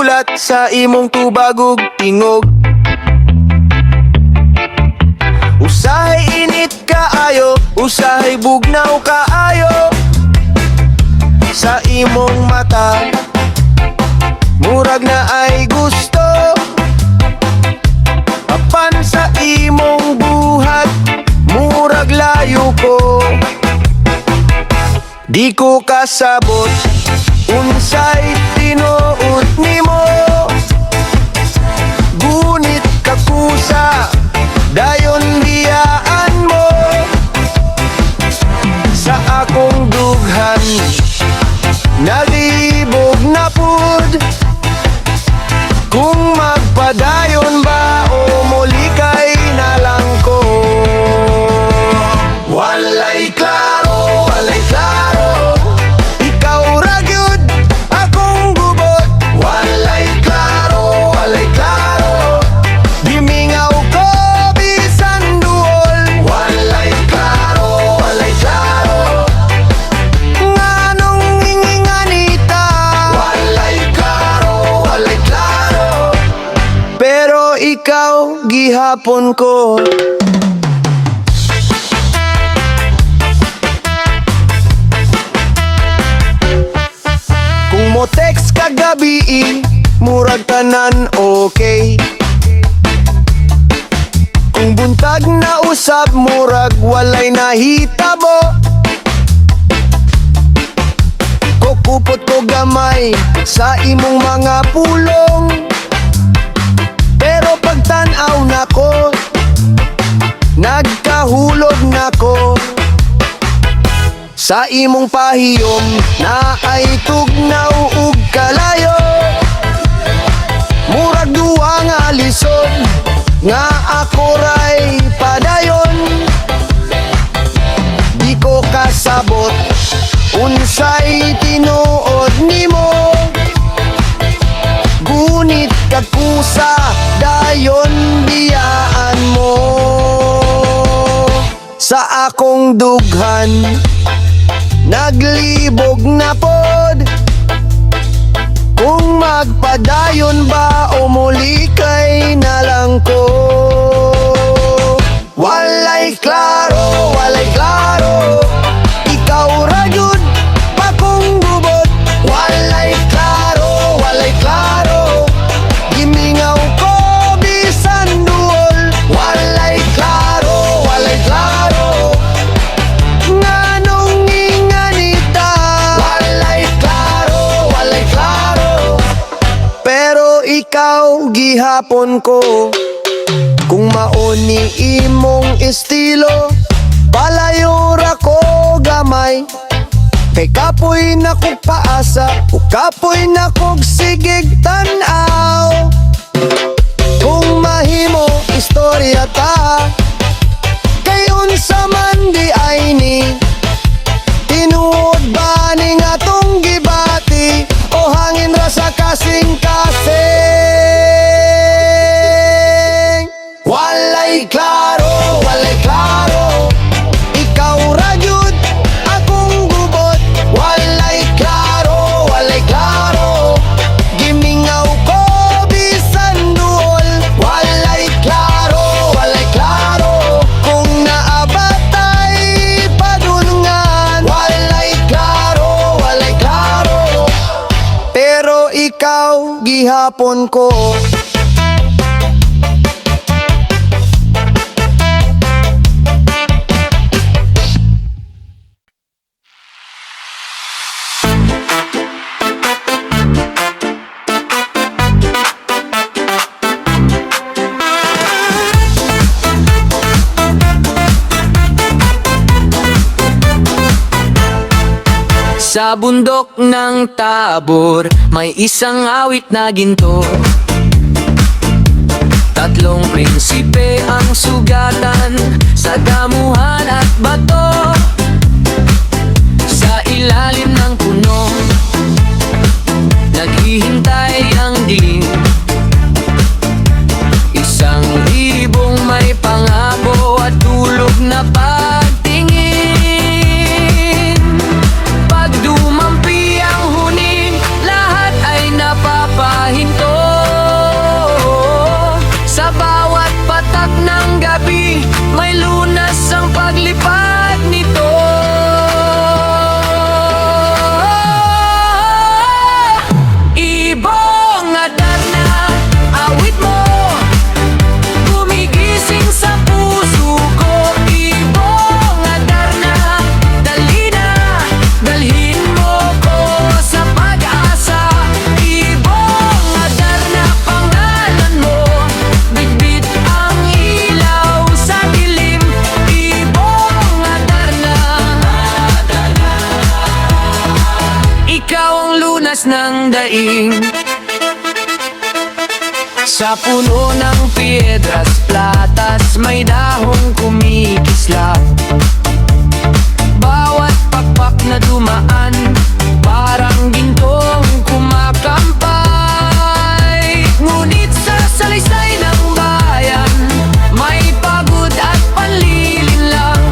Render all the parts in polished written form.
sulat sa imong tubag ug tingog. Usahay init kaayo, usahay bugnaw kaayo. Sa imong mata murag na ay gusto. Apan sa imong buhat murag layo ko. Di ko kasabot unsay tinuod nimo. Gunit kakusa dayon biyaan mo. Sa akong dughan nalibog na pud. Kung magpadayon ba o mulikay na lang ko. Walay klaro, walay klaro. Ikaw ra gyud akong gubot. Walay klaro, walay klaro. Gimingaw ko bisan duol. Walay klaro, walay klaro. Nganong inginganita. Walay klaro, walay klaro. Pero ikaw gihapon ko. Kung mo text kagabi, murag tanan okay. Kung buntag na usab, murag walay nahitabo. Kukupot ko gamay sa imong mga pulong. Pero pagtanaw nako, nagkahulog nako. Sa imong pahiyom na ay tugnaw ug kalayo. Murag duwa nga lisod nga ako ray padayon. Di ko kasabot unsay tinuod nimo. Gunit kakusa dayon biyaan mo. Sa akong dughan naglibog na pod. Kung magpadayon ba o mulikay na lang ko. Walay klaro, walay klaro. Ikaw ra gyud akong gubot. Walay klaro, walay klaro. Gimingaw ko bisan duol. Walay klaro, walay klaro. Nganong inganita. Walay klaro, walay klaro. Pero ikaw gihapon ko. Kung mauni imong estilo, palayo ra ko gamay. Kay kapoy na kog paasa, o kapoy na kog sigig tan-aw. Kung mahimo istorya ta, kay unsa man di ay ni. Tinuod ba ning atong gibati, o hangin ra sa kasing-kasing. Walay klaro, walay klaro. Ikaw ra gyud akong gubot. Walay klaro, walay klaro. Gimingaw ko bisan duol. Walay klaro, walay klaro. Kung naabatay padulungan. Walay klaro, walay klaro. Pero ikaw gihapon ko. Sa bundok ng Tabor, may isang awit na ginto. Tatlong prinsipe ang sugatan sa damuhan at bato. Sa ilalim ng puno, naghihintay ang dilim. Isang ibong may pangako at tulog na pagtingin. Pag dumampi ang huning, lahat ay napapahinto. lunas ng daing. Sa puno ng piedras, platas, may dahong kumikislap. Bawat pakpak na dumaan, parang gintong kumakampay. Ngunit sa salaysay ng bayan, may pagod at panlilinlang.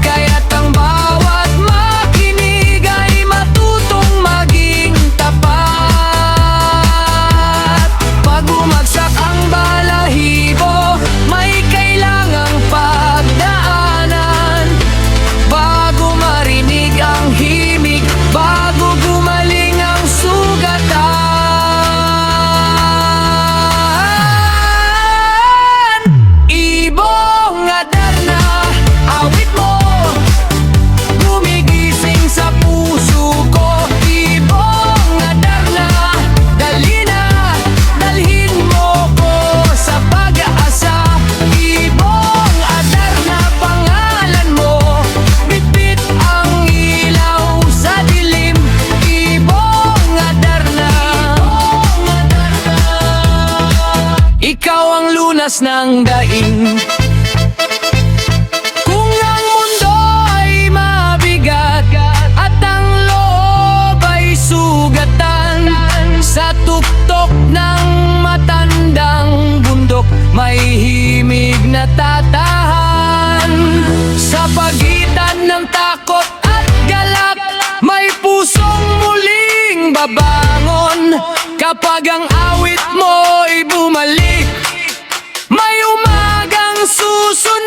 Kaya't ang bawat makinig ay matutong maging tapat. Pag bumagsak ang balahibo, may kailangang pagdaanan. Bago marinig ang himig, bago gumaling ang sugatan. Ibong Adarna, awit mo, gumigising sa puso ko. Ibong Adarna, dali na, dalhin mo ko sa pag-asa. Ibong Adarna, pangalan mo, bitbit ang ilaw sa dilim. Ibong Adarna, ikaw ang lunas ng daing. Kung ang mundo ay mabigat at ang loob ay sugatan, sa tuktok ng matandang bundok may himig na tatahan. Sa pagitan ng takot at galak, may pusong muling babangon. Kapag ang awit mo ay bumalik, may umagang susunod.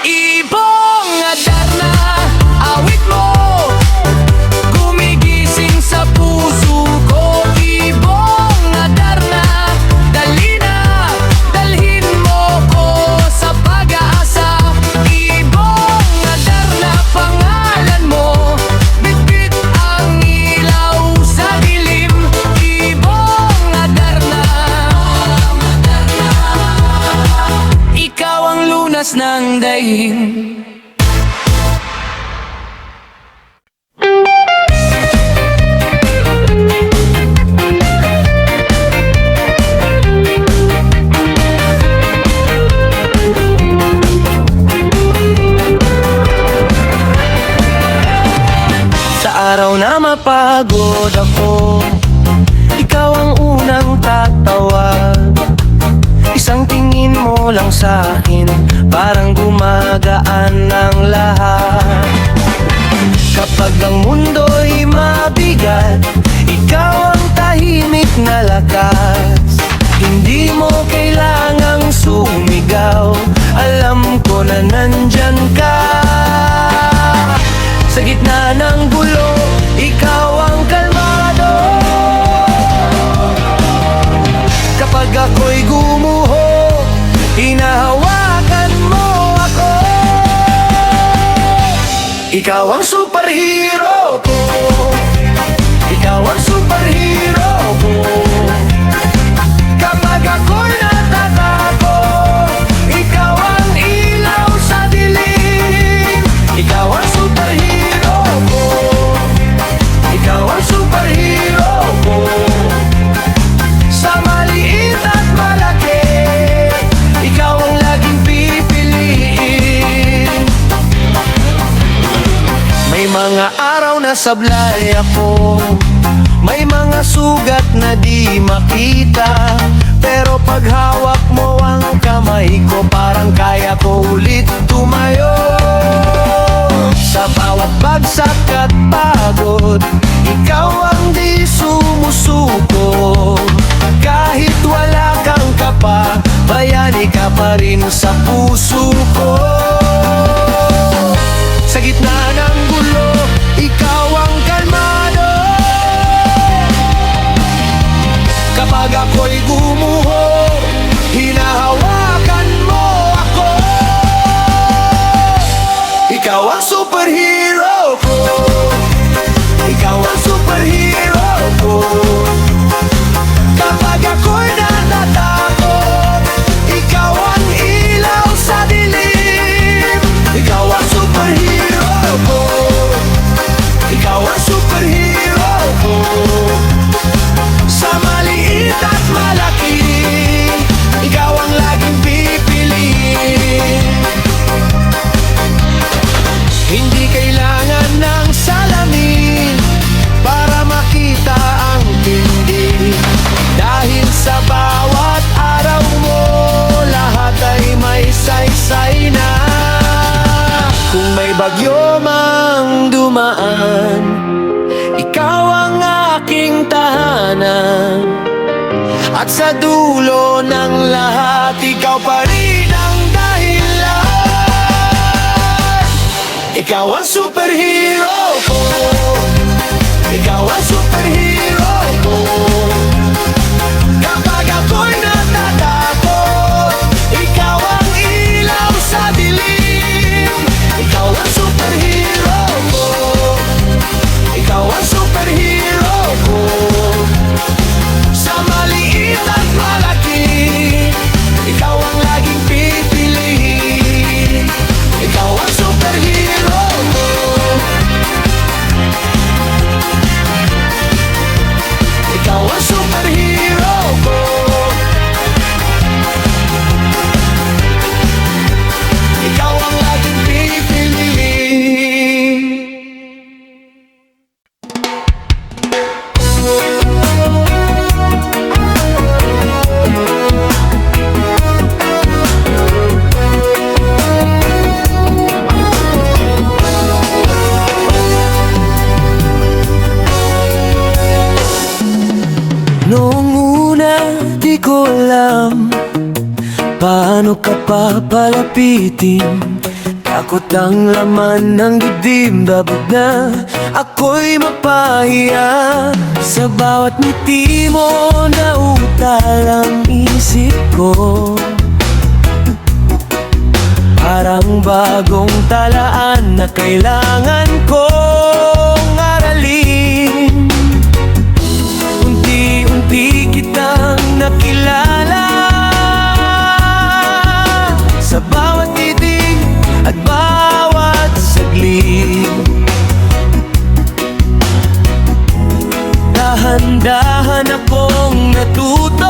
Ibong Adarna, awit mo, gumigising sa puso ko. Ibong Adarna, dali na, dalhin mo ko sa pag-asa. Ibong Adarna, pangalan mo, bitbit ang ilaw sa dilim. Ibong Adarna, ikaw ang lunas ng daing. Sa araw na mapagod ako, ikaw ang unang tatawag. Isang tingin mo lang sa akin, parang gumagaan ang lahat. Kapag ang mundo'y mabigat, ikaw ang tahimik na lakas. Hindi mo kailangang sumigaw, alam ko na nandyan ka. Sa gitna ng gulo, ikaw ang kalmado. Kapag ako'y gumuho, hinahawakan mo ako. Ikaw ang superhero ko, ikaw ang superhero ko. Kapag ako'y natatakot, ikaw ang ilaw sa dilim. Ikaw ang superhero ko, ikaw ang superhero ko. Sa maliit at malaki, ikaw ang laging pipiliin. May mga araw na sablay ako, may mga sugat na di makita, pero pag hawak mo ang kamay ko, parang kaya ko ulit tumayo. Sa bawat bagsak at pagod, ikaw ang di sumusuko. Kahit wala kang kapa, bayani ka pa rin sa puso ko. Sa gitna ng gulo, ikaw ang kalmado. Kapag ako'y gumuho, hinahawakan mo ako. Ikaw ang superhero ko, ikaw ang superhero ko. Kapag ako'y natatakot, ikaw ang ilaw sa dilim. Ikaw ang may bagyo mang dumaan, ikaw ang aking tahanan. At sa dulo ng lahat, ikaw pa rin ang dahilan. Ikaw ang superhero ko, ikaw ang superhero ko. Kapag ako'y natatakot, ikaw ang ilaw sa dilim. Ikaw ang superhero ko, ikaw ang superhero ko. Sa maliit at malaki, ikaw ang laging pipiliin. Ikaw ang superhero ko, ikaw ang superhero ko. Ikaw ang laging pipiliin. Noong una, di ko alam paano ka papalapitin. Takot ang laman ng dibdib, babag na ako'y mapahiya. Sa bawat ngiti mo, nautal ang isip ko. Parang bagong talaan na kailangan kong aralin. Unti-unti kitang nakilala, sa bawat titig at bawat saglit. Dahan-dahan akong natutong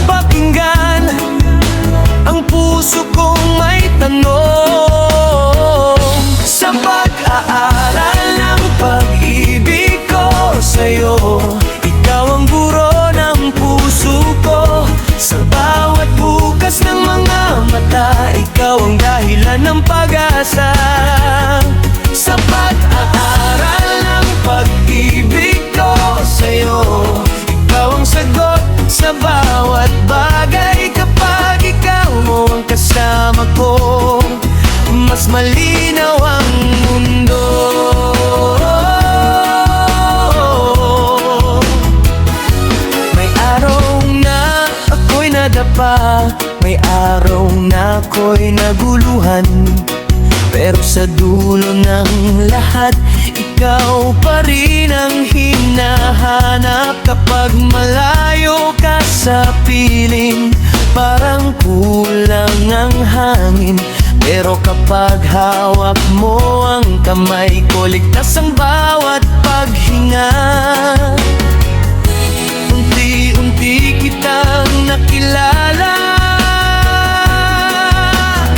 pakinggan ang puso kong may tanong. Sa pag-aaral ng pag-ibig ko sa'yo, ikaw ang guro ng puso ko. Sa bawat bukas ng mga mata, ikaw ang dahilan ng pag-asa. Sa pag-aaral ng pag-ibig ko sa'yo, ikaw ang sagot sa bawat bagay. Kapag ikaw ang kasama ko, mas malinaw ang mundo. May araw na ako'y nadapa, may araw na ako'y naguluhan. Pero sa dulo ng lahat, ikaw pa rin ang hinahanap. Kapag malayo ka sa piling, parang kulang ang hangin. Pero kapag hawak mo ang kamay ko, ligtas ang bawat paghinga. Unti-unti kitang nakilala,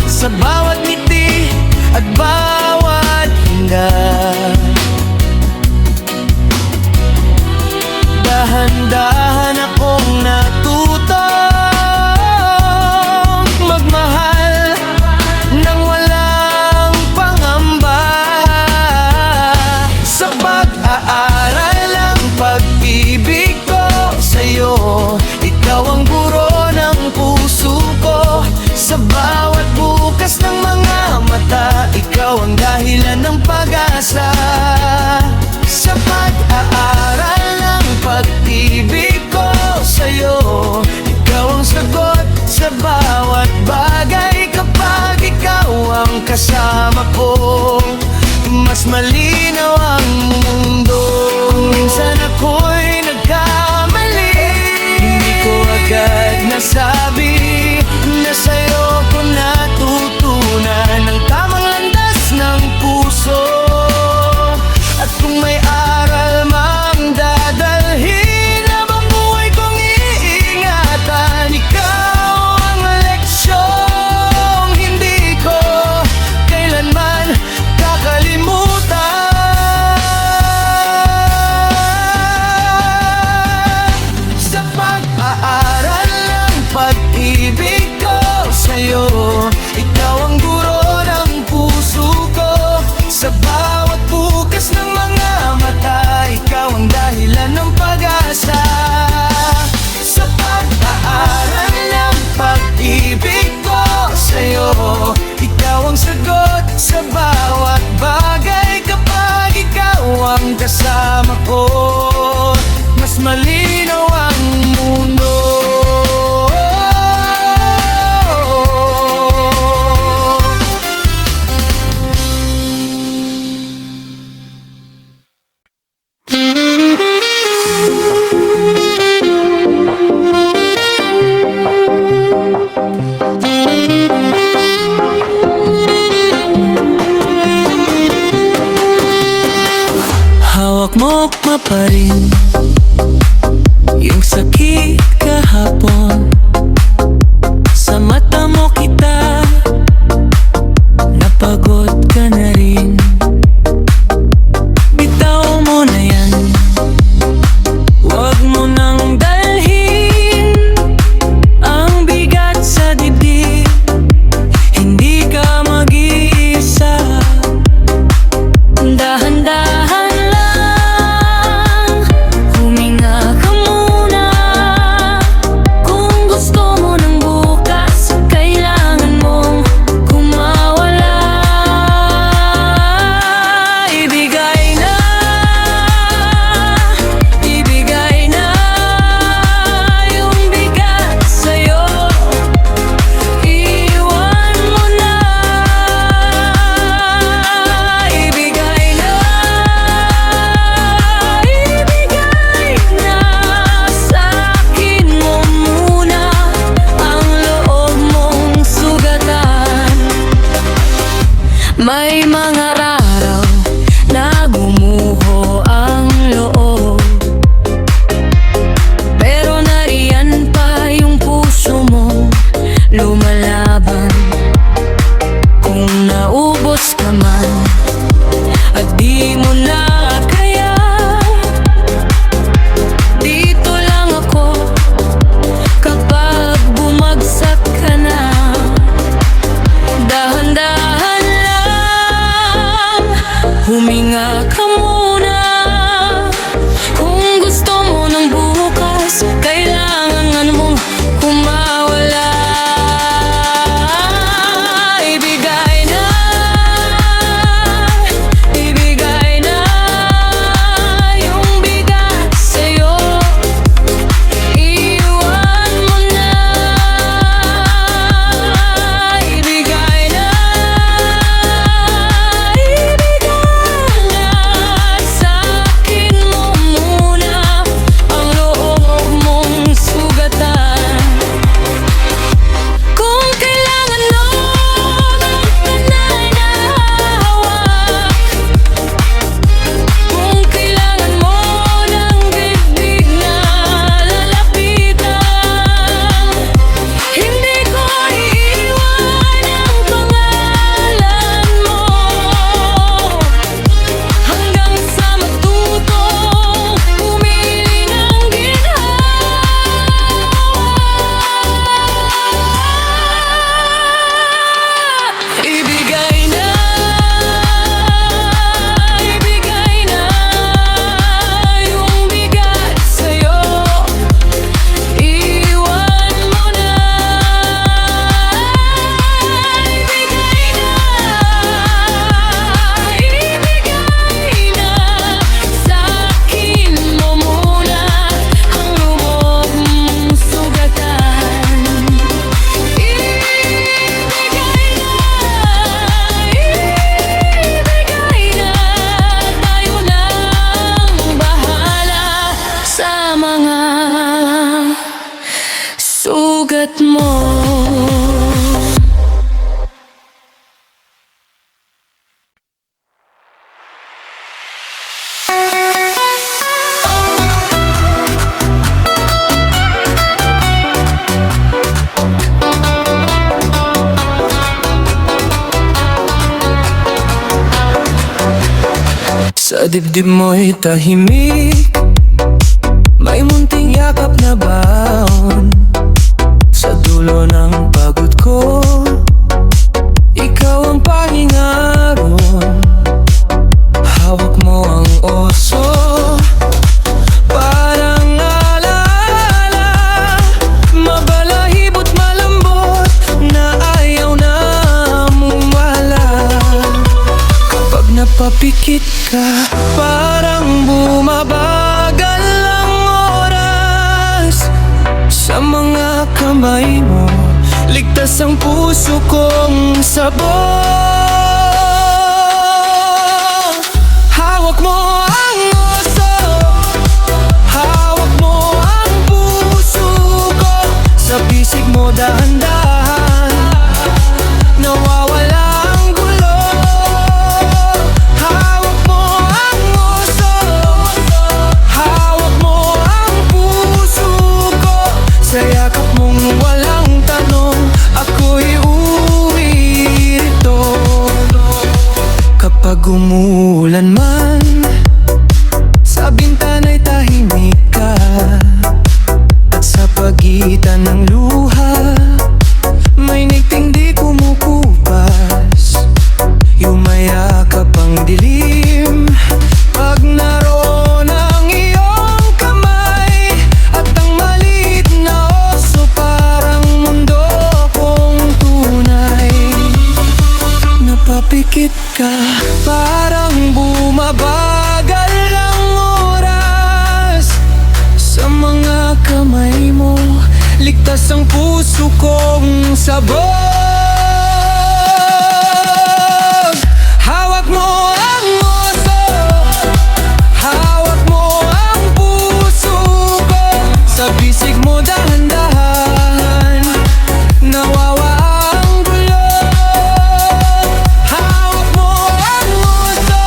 sa bawat ngiti at bawat hinga. Dahan-dahan akong natutong magmahal nang walang pangamba. Sa pag-aaral ng pag-ibig ko sa'yo, ikaw ang guro ng puso ko. Sa bawat bukas ng mga mata, ikaw ang dahilan ng pag-asa. Sa pag-aaral ng pag-ibig ko sa'yo, ikaw ang sagot sa bawat bagay. Kapag ikaw ang kasama ko, mas malinaw ang mundo. Kung minsan ako'y nagkamali, hindi ko agad nasabi na sa'yo ko natutunan ang tamang landas ng puso. At kung may aral mang dadalhin, habang buhay kong iingatan, ikaw ang leksyong hindi ko kailanman kakalimutan. sagot sa bawat bagay kapag ikaw ang kasama ko. Mas malinaw ang mundo. Hawak mo pa rin yung sakit kahapon. Sa mata mo kita, napagod ka na rin. Bitaw mo na yan, wag mo nang dalhin ang bigat sa dibdib. Hindi ka mag-iisa. Dahan-dahan lang, huminga ka muna. Kung gusto mo ng bukas, kailangan mong kumawala. Ibigay na yung bigat sa'yo. Iwan mo na. Ibigay na sa'kin mo muna ang loob mong sugatan. May mga araw na gumuho ang loob, pero nariyan pa yung puso mo lumalaban. Kung naubos ka man at di mo na kaya, dito lang ako kapag bumagsak ka na. Dahan-dahan lang, huminga ka muna. Kung gusto mo ng bukas, kailangan mong kumawala. Ibigay na yung bigat sa'yo. Iwan mo na. Ibigay na sa'kin mo muna ang loob mong sugatan. Kung kailangan mo ng nananahawak, kung kailangan mo ng dibdib na lalapitan, hindi ko iiwan ang pangalan mo hanggang sa matutong pumili ng ginhawa. Ibigay na yung bigat sa'yo. Iwan mo na. Ibigay na sa'kin mo muna ang loob mong sugatan. Tayo nang bahala sa mga sugat mo. Sa dibdib mo'y tahimik, may munting yakap na baon. Sa dulo ng pagod ko, ikaw ang pahinga ron. Hawak mo ang oso, parang alaala. Mabalahibot malambot na ayaw na mawala. Napapikit ka, parang bumabagal ang oras sa mga kamay mo. Ligtas ang puso kong sabog. Hawak mo ang oso, hawak mo ang puso ko. Sa bisig mo dahan-dahan, nawawala ang gulo. Hawak mo ang oso, hawak mo ang puso ko. Sa yakap mong walang tanong, ako'y uwi rito. Kapag umulan man, sa bintana'y tahimik ka. At sa pagitan ng luha, may nigting di kumukupas. Yumayakap ang dilim pag naroon ang iyong kamay. At ang maliit na oso, parang mundo kong tunay. Napapikit ka, parang bumabagal ang oras sa mga kamay mo. Ligtas ang puso kong sabog. Hawak mo ang oso, hawak mo ang puso ko. Sa bisig mo dahan-dahan, nawawa ang gulo. Hawak mo ang oso,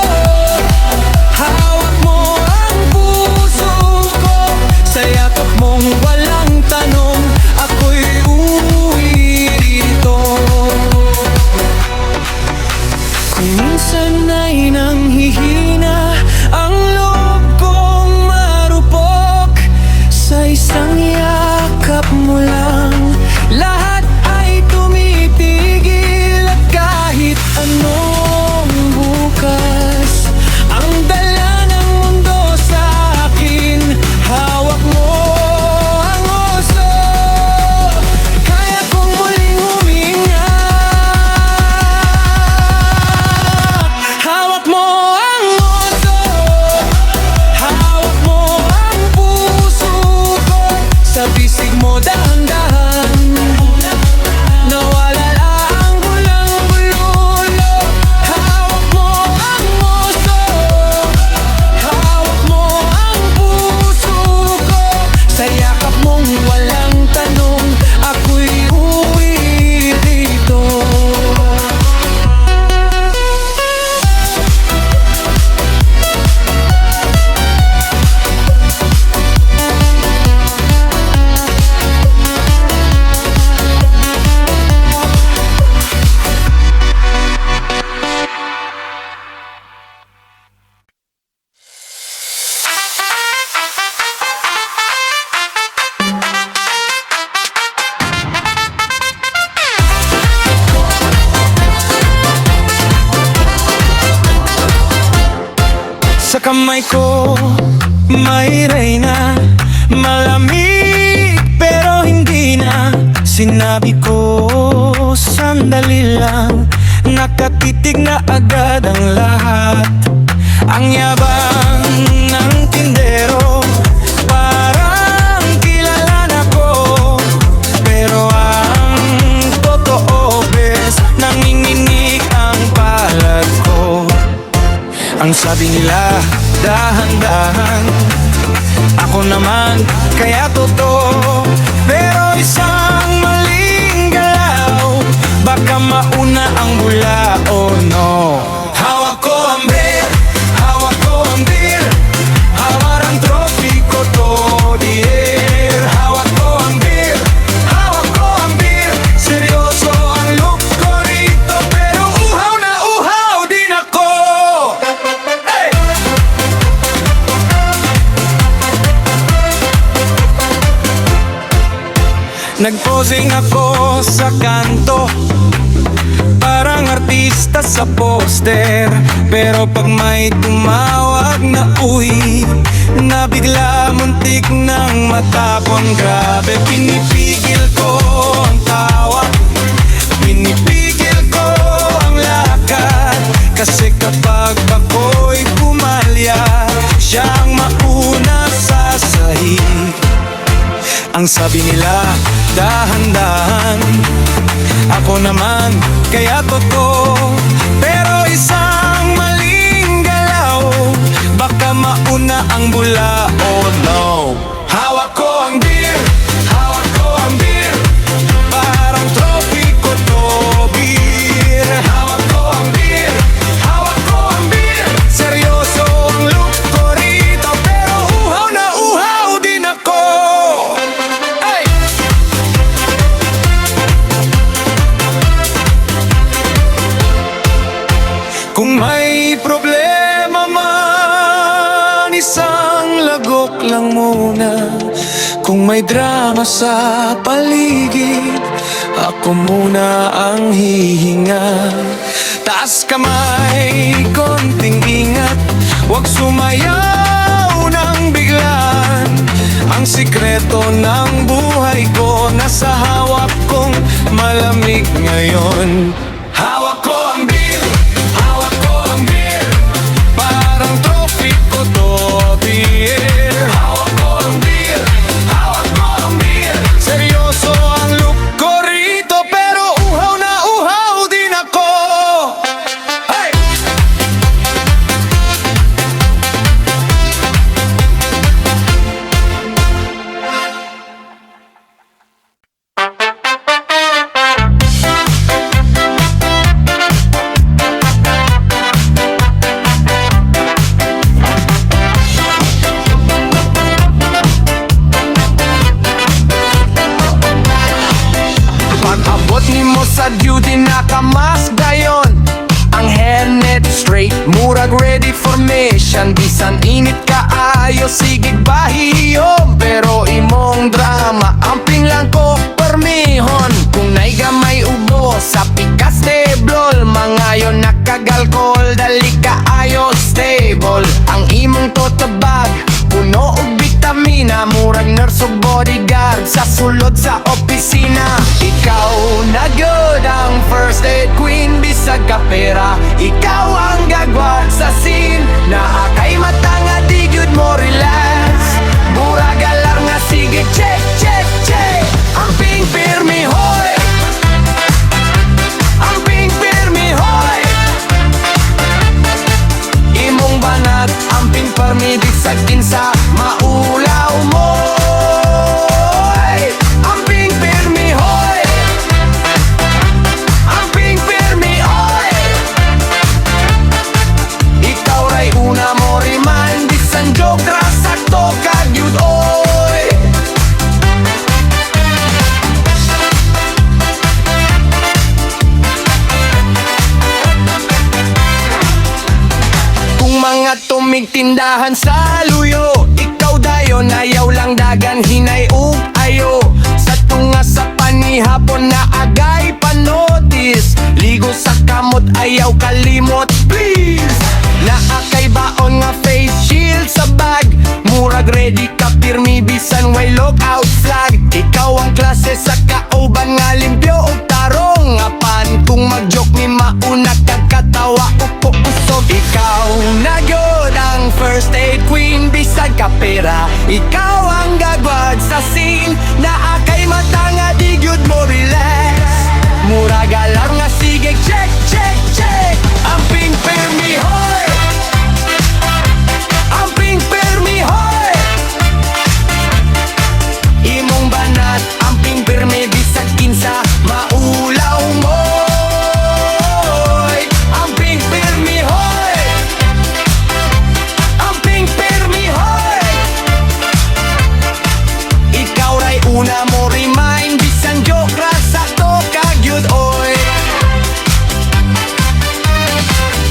hawak mo ang puso ko. Sa yakap mong walang tanong, ako'y uwi rito. Kung minsan ay nanghihina ang loob kong marupok, sa isang yakap mo lang, lahat ay tumitigil. At kahit anong bukas ang dala ng mundo sa akin, hawak mo ang oso. Kaya kong muling huminga. Hawak mo ang oso, hawak mo ang puso ko. Sa bisig mo dahan-dahan, nawala ang gulang-gulo. Hawak mo ang oso, hawak mo ang puso ko. Sa yakap mong walang tanong, ako'y uwi rito. Sa kamay ko may reyna, malamig pero hindi na. Sinabi ko sandali lang, nakatitig na agad ang lahat. Ang yabang ng tindero, parang kilala na ko. Pero ang totoo, bes, nanginginig ang palad ko. Ang sabi nila, dahan-dahan, ako naman, kaya totoo. Pero isang maling galaw, baka mauna ang bula, oh no. Hawak ko ang beer, hawak ko ang beer, hawarang trophy ko to the air. Hawak ko ang beer, hawak ko ang beer, seryoso ang look ko rito. Pero uhaw na uhaw din ako. Hey! Nagposing ako sa kanto, parang artista sa poster. Pero pag may tumawag na uy, nabigla muntik ng matapon. Grabe, pinipigil ko ang tawa, pinipigil ko ang lakad. Kasi kapag ako'y pumalya, siya ang mauna sa sahig. Ang sabi nila, dahan-dahan, ako naman, kaya totoo. Pero isang maling galaw, baka mauna ang bula, oh no. Hawak ko ang beer, hawak ko ang beer, parang trophy ko to, beer. Hawak ko ang beer, hawak ko ang beer, seryoso ang look ko rito, pero uhaw na uhaw din ako. Hey! Kung may problema man, isang lagok lang muna. Kung may drama sa paligid, ako muna ang hihinga. Taas kamay, konting ingat, huwag sumayaw ng biglan. Ang sikreto ng buhay ko nasa hawak kong malamig ngayon. Hawak ko ang beer, hawak ko ang beer, parang trophy ko to, beer. Hawak ko ang beer, hawak ko ang beer, seryoso ang look ko rito, pero uhaw na uhaw din ako. Hey! Pag-abot ni mo sa duty, nakamask dayon. Ang helmet straight, murag ready for mission. Bisan init ka ayo, sigig bahiyom. Pero imong drama, amping lang ko permihon. Kung naigamay ubo sa pikas teblol, mangayon nakagalkol, dali ka ayo stable. Ang imong tote bag, puno og vitamina, murag nurse o bodyguard sa sulod sa opisina. Ikaw na good ang first aid queen, bisag ka pera, ikaw ang gagwad sa scene. Naakay mata nga di good mo relax, murag alar nga sige check, check, check. Ang ping pirmi hoy, ang ping pirmi hoy, imong banat, ang ping pirmi bisag kinsa maulaw mo. Ang ping pirmi hoy, ang ping pirmi hoy, ikaw ray una mo riman, bisan joke ra sakto kag yun oy. Kung mga tumigtindahan sa luyo, ikaw dayon ayaw lang dagan hinay ug ayo. Sa tunga sa panihapon na agay panotis, ligo sa kamot ayaw kalimot please. Naakay baon nga face shield sa bag, murag ready ka pirmi bisan way lookout flag. Ikaw ang klase sa kauban nga limpyo ug tarong, apan kung mag-joke ni mauna kag katawa upo usog. Ikaw na gyud ang first aid queen, bisag ka pera, ikaw ang gagwad sa scene. Naakay mata nga di gyud mo relax, murag alar nga sige check, check, check. Ang ping pirmi hoy, ang ping pirmi hoy, imong banat, ang ping pirmi bisag kinsa maulaw mo. Ang ping pirmi hoy, ang ping pirmi hoy, ikaw ray una mo remind, bisan joke ra sakto kag yun oy.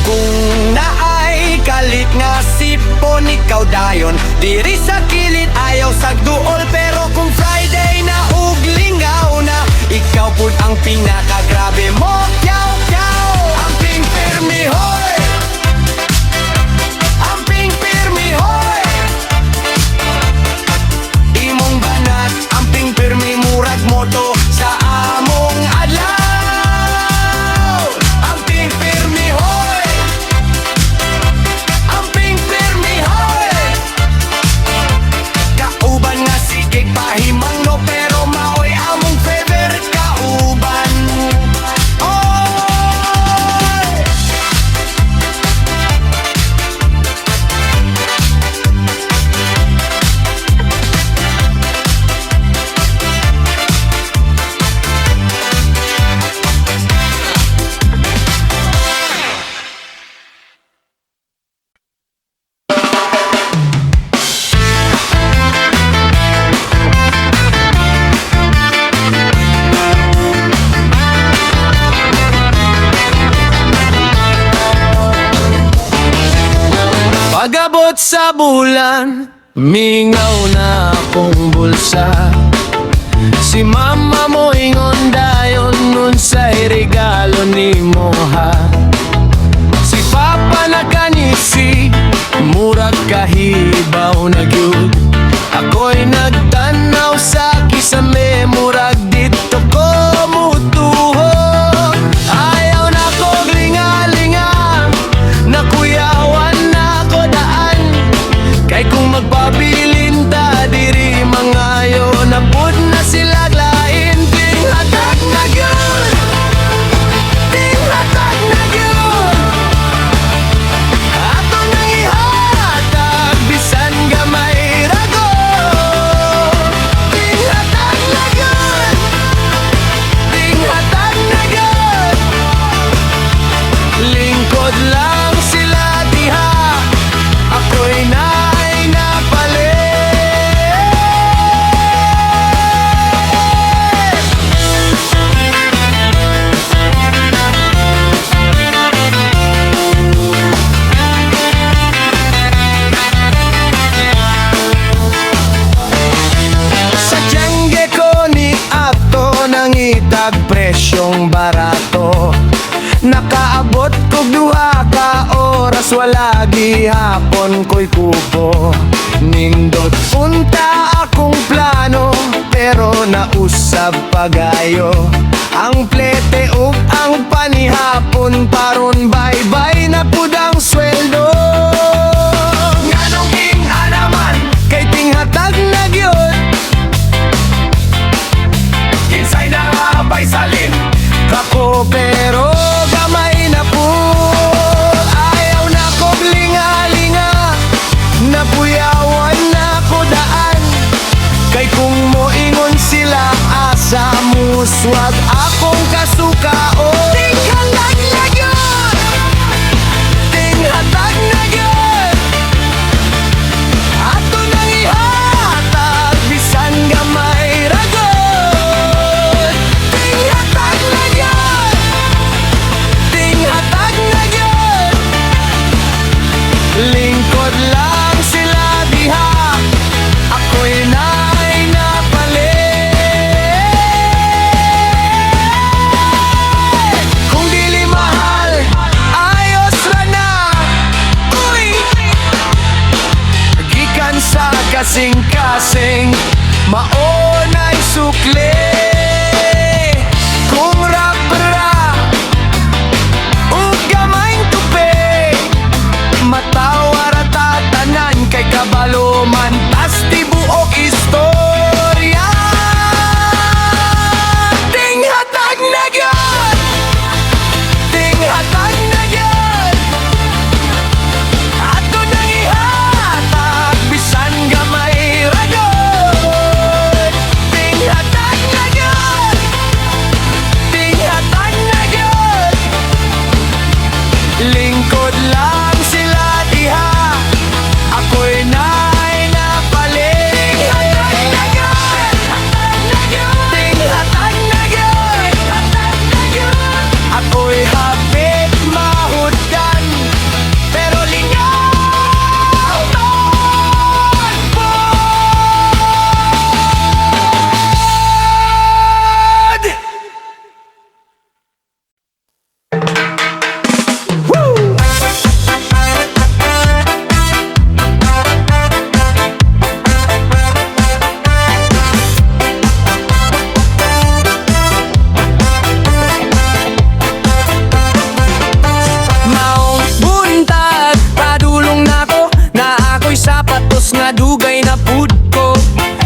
Kung naay kalit nga sipon, ikaw dayon diri sa kilid ayaw sagduol. Pero kung Friday na ug linggaw na, ikaw pud ang pinakagrabe mo, kyaw, kyaw. Ang ping pirmi hoy, ang ping pirmi hoy, imong banat, ang ping pirmi murag moto sa among adlaw. Ang ping pirmi hoy, Umabot sa bulan, mingaw na akong bulsa. Si mama mo ingon dayon nun sa'y regalo ni mo ha. Si papa naganisi, murag kahibaw na gyud. Ako'y nagtanaw sa kisame, murag dito ko mutuhog. Ayaw na ko linga-linga, nakuyawan na ko daan. Kay kung magpabilin ta diri mangayo, napud na sila lain. Ting hatag na gyud, ting hatag na gyud. Ato nang ihatag, bisan gamay rago. Ting hatag na gyud, ting hatag na gyud. Lingkod lang sila diha, ako'y naay napalit. Sa tiyangge ko ni Ato nangitag presyong barato. Nakaabot kog duha ka oras, wala gihapon ko'y kupo. Nindot punta akong plano, pero nausab pagayo. Ang plete ug ang panihapon, paron bye-bye na pud ang sweldo. Nganong ing-anaman, kay tinghatag na gyud. Kinsay na abay salin kako, pero gamay na po. Ayaw na ko linga-linga, napuyawan na ko daan. Kay kung moingon sila asa muswag akong kasukao. Ting hatag na gyud, ting hatag na gyud. Ato nang ihatag, bisan gamay ragod. Ting hatag na gyud, ting hatag na gyud. Lingkod lang sila diha, ako'y naay napalit. Kung dili mahal, ayos ra na. Uy! Gikan sa kasing-kasing, maonay sukli. Kung rapra ug gamayng tupi, matawara tatanan kay kabalo man, tas tibuok istorya. Ting hatag na gyud, ting hatag na gyud. Ato nang ihatag, bisan gamay ragod. Ting hatag na gyud, ting hatag na gyud. Lingkod lang sila diha, ako'y naay napalit. Ting hatag na gyud, ako'y hapit mahutdan, pero lingaw ton pod. Maong buntag, padulong nako, na ako'y sapatos nga dugay na pud ko.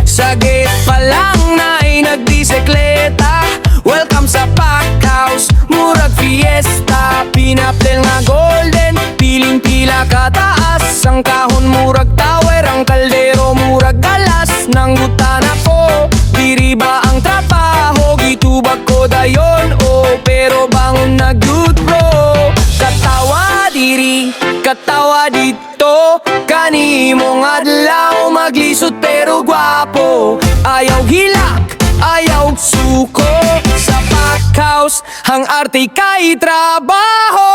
Sa gate pa lang na'y nagbisekleta. Welcome sa pack house, murag fiesta. Pinapel nga golden, piling pila kataas. Ang kahon murag tower, ang kaldero murag galas. Nang butana ko, diri ba ang trabaho? Gitubag ko dayon, oh, pero bangon na good bro. Katawa diri, katawa dito, kanimong adlaw maglisod pero gwapo. Ayaw hilak, ayaw suko, sa pack house hang arte kay trabaho.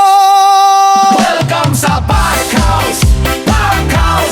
Welcome sa pack house, pack house.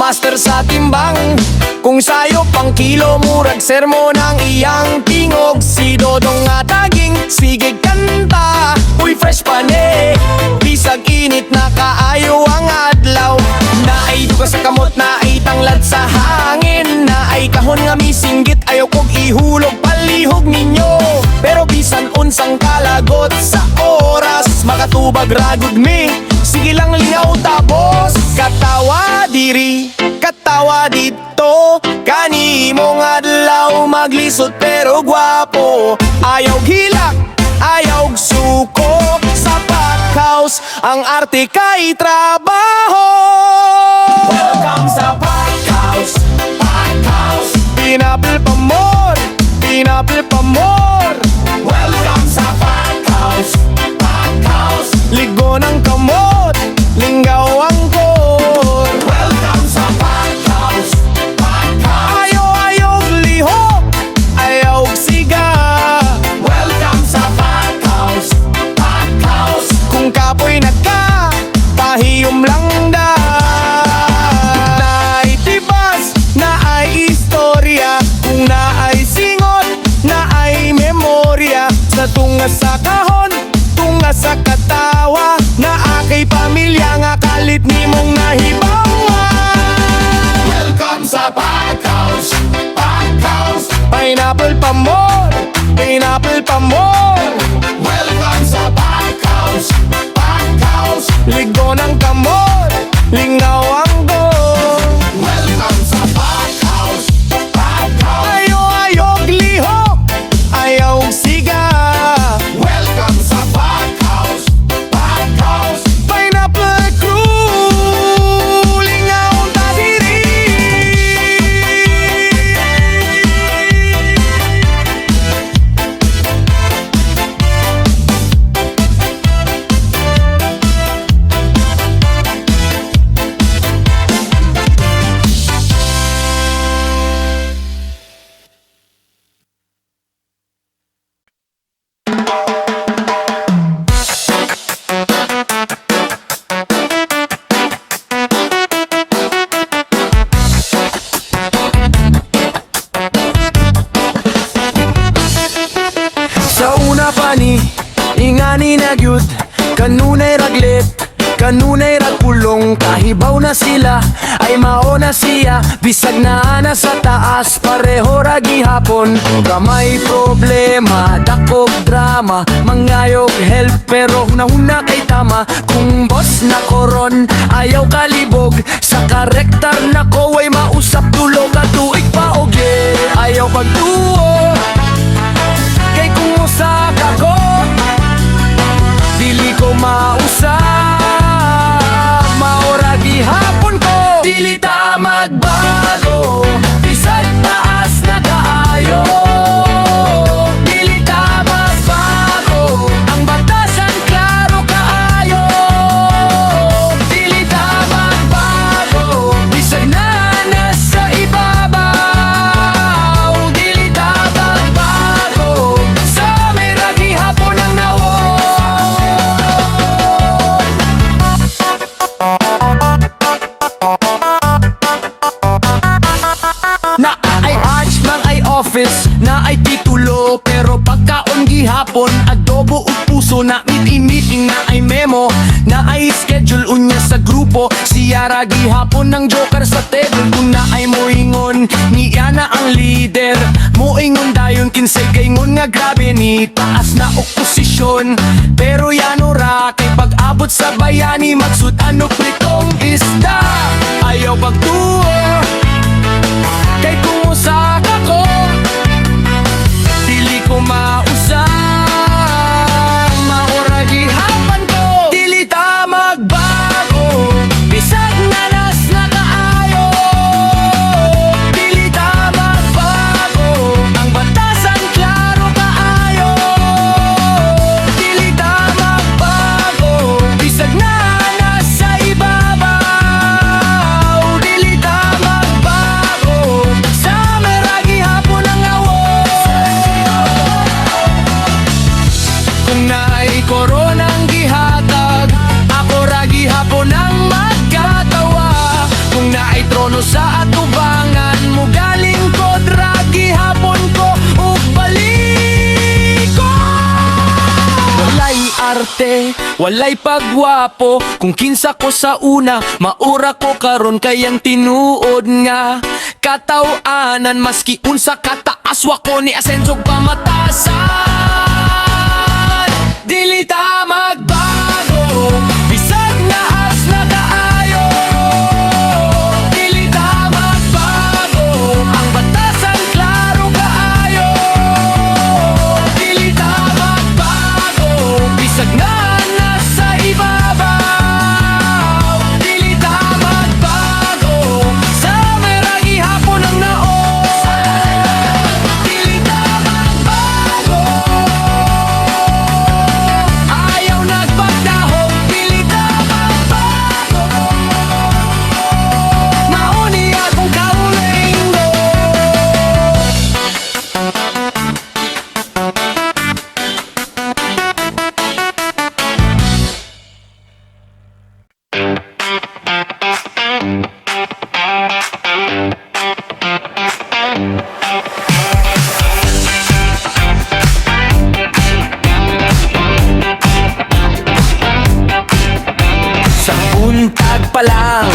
master sa timbang. Kung sayo pang kilo murag sermon ang iyang tingog. Si Dodong nga taging sige kanta, uy fresh pa ni. Bisag init na kaayo ang adlaw. Naay duga sa kamot, naay tanglad sa hangin. Naay kahon nga misinggit, ayaw kog ihulog palihog ninyo. Pero bisan unsang kalagot sa oras, makatubag ragod mi, sige lang lingaw tapos. Katawa diri, katawa dito, kanimong adlaw maglisod pero gwapo. Ayaw hilak, ayaw suko, sa Packhouse ang arte kay trabaho. Welcome sa Packhouse, Packhouse. Pinapil pa more, pinapil pa more. Welcome sa Packhouse, Packhouse. Ligo ng kamot, linggaw ang core. Welcome sa Packhouse, Packhouse. Ayaw lihok, ayaw siga. Welcome sa Packhouse, Packhouse. Kung kapoy na ka, pahiyom lang da. Naay tibas, naay istorya, kung naay singot, naay memorya. Sa tunga sa kahon, tunga sa katawa, na akay pamilya nga kalit nimong nahibawa. Welcome sa Packhouse, Packhouse. Pineapple pa more, pineapple pa more. Welcome sa Packhouse, Packhouse. Ligo ng kamot, lingaw ang go. Welcome sa Packhouse, Packhouse. Ayaw lihok, ayaw siga. Welcome sa Packhouse, Packhouse. Pineapple crew, lingaw ta diri. Sa una pa ni, ingani na gyud, kanunay raglit, kanunay ragpulong. Kahibaw na sila, ay mao na siya, bisag na sa taas, pareho ra gihapon. Gamay problema, dakog drama, mangayog help pero hunahuna kay tama. Kung boss na koron, ayaw kalibog, sa karektar na ko ay mausap tulo ka tuig pa oge. Ayaw pagtuo, kay kung usak ako, dili ko mausap, maora gihapon ko. Dili ta magbago, bisag taas na kaayo. Dili ta magbago, ang batasan klaro kaayo. Dili ta magbago, bisag na nasa ibabaw. Dili ta magbago, sa mera gihapon ang nawon. Na ay arch man ay office, na ay titulo, pero pagkaon gihapon adobo ug puso. Na meeting na ay memo, na ay schedule unya sa grupo. Siya ra gihapon ng joker sa table. Kung na ay moingon, niya na ang leader. Moingon dayon kinsay kaingon nga grabe ni taas na oposisyon. Pero yano ra kay pag-abot sa bayani, magsud ano pritong isda. Ayaw pagtuo, kay kumusak ako, dili ko mausap, maora gihapan ko. Dili ta magbago, bisag nanas na kaayo. Dili ta magbago, ang batasan klaro kaayo. Dili ta magbago, bisag nanas sa ibabaw. Dili ta magbago, sa mera gihapon ang awon. Kung naay koronang gihatag, ako ra gihapon ang magkatawa. Kung naay May trono sa atubangan mo galing ko, dragi hapon ko ug balik ko. Walay arte, walay pagwapo, kung kinsa ko sa una, maura ko karon kayang tinuod nga kataw-anan, maski unsa kataas wa ko ni asensog pamatasan. Dili ta magbago, bisag nahas na kaayo. Dili ta magbago, ang batasan klaro kaayo. Dili ta magbago, bisag na nasa ibabaw. Dili ta magbago, sa meragi hapon ang naon. Dili ta magbago, ayaw nagpagdahog. Dili ta magbago, mauni akong kaulingo. Sa buntag pa lang,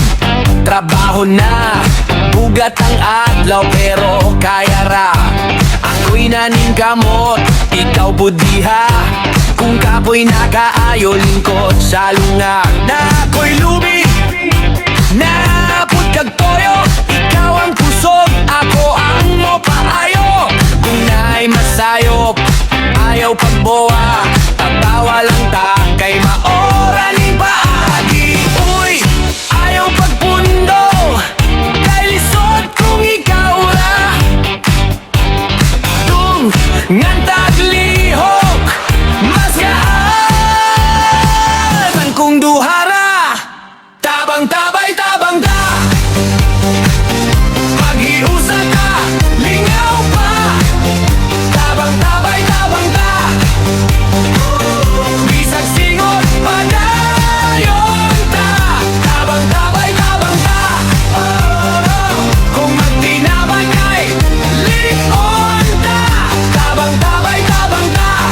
trabaho na, bugat ang adlaw pero kaya ra. Ako'y naning kamot, ikaw budiha, kung kapoy nakaayo lingkod sa lungag. Na ako'y lubi, naput kag toyo, ikaw ang kusog, ako ang mopaayo. Kung na'y masayop, ayaw pagboa, tatawa lang ta kay maora ni paagi. Uy, ayaw pagpundo, kay lisod kung ikaw ra. Tung ngantag lihok, mas gaan kung duhara. Tabang tabay tabang ta, maghiusa ka, lingaw pa. Tabang tabay tabang ta, bisag singot padayon ta. Tabang tabay tabang ta, kung magtinabang ay lion ta. Tabang tabay tabang ta,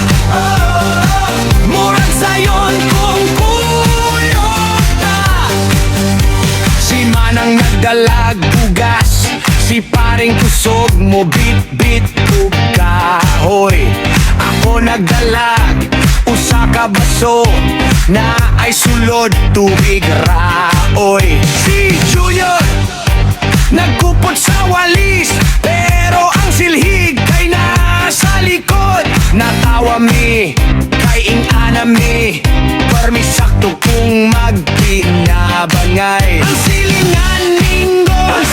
murag sayon kung kuyog ta. Si Manang nagdalag bugas, si paring kusog mo bit-bit ug kahoy. Ako nagdalag usa ka baso na ay sulod tubig raoy. Si Junior nagkupot sa walis, pero ang silhig kay nasa likod. Natawa mi kay ingana mi, permisakto kung magtinabangay. Ang silingan linggo,